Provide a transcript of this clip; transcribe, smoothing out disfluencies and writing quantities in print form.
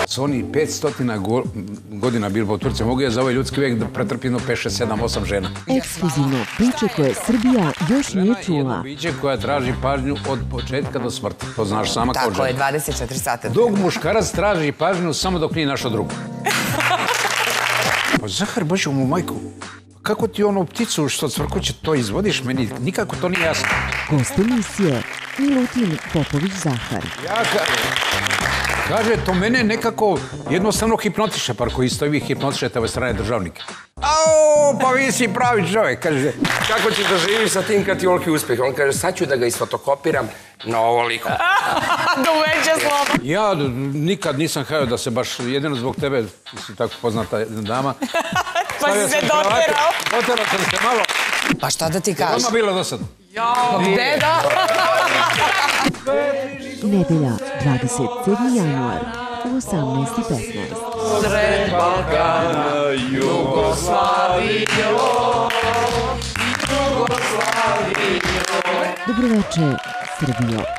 Su oni 500 godina bili po Turcima. Mogu ja za ovaj ljudski vek da pretrpim 5, 6, 7, 8 žena. Ekskluzivno priče koje Srbija još nije čula. Jedno biće koja traži pažnju od početka do smrti. To znaš sama kao žena. Tako je, 24 sata. Dok muškarac traži pažnju samo dok nije našao drugu. Pa Zahar, Bože, mu majku, kako ti ono pticu što cvrkuće to izvodiš, meni nikako to nije jasno. Gost emisije Milutin Popović-Zahar. Kaže, to mene nekako jednostavno hipnotiše, par koji isto i vi hipnotišete ove strane državnike. Ao, pa vi si pravi čovjek, kaže. Kako ćeš da živiš sa tim kad ti oliki uspeh? On kaže, sad ću da ga isfotokopiram na ovoliko. Da uveće slovo. Ja nikad nisam hajao da se baš, jedino zbog tebe, ti si tako poznata dama. Pa si se doterao. Doterao sam se malo. Pa šta da ti kažeš? Odmah bilo dosadno. Gde da? Nedelja, 27. januar, u 18:15. Sred Balkana, Jugoslavijo, Jugoslavijo. Dobroveče, Srbijo.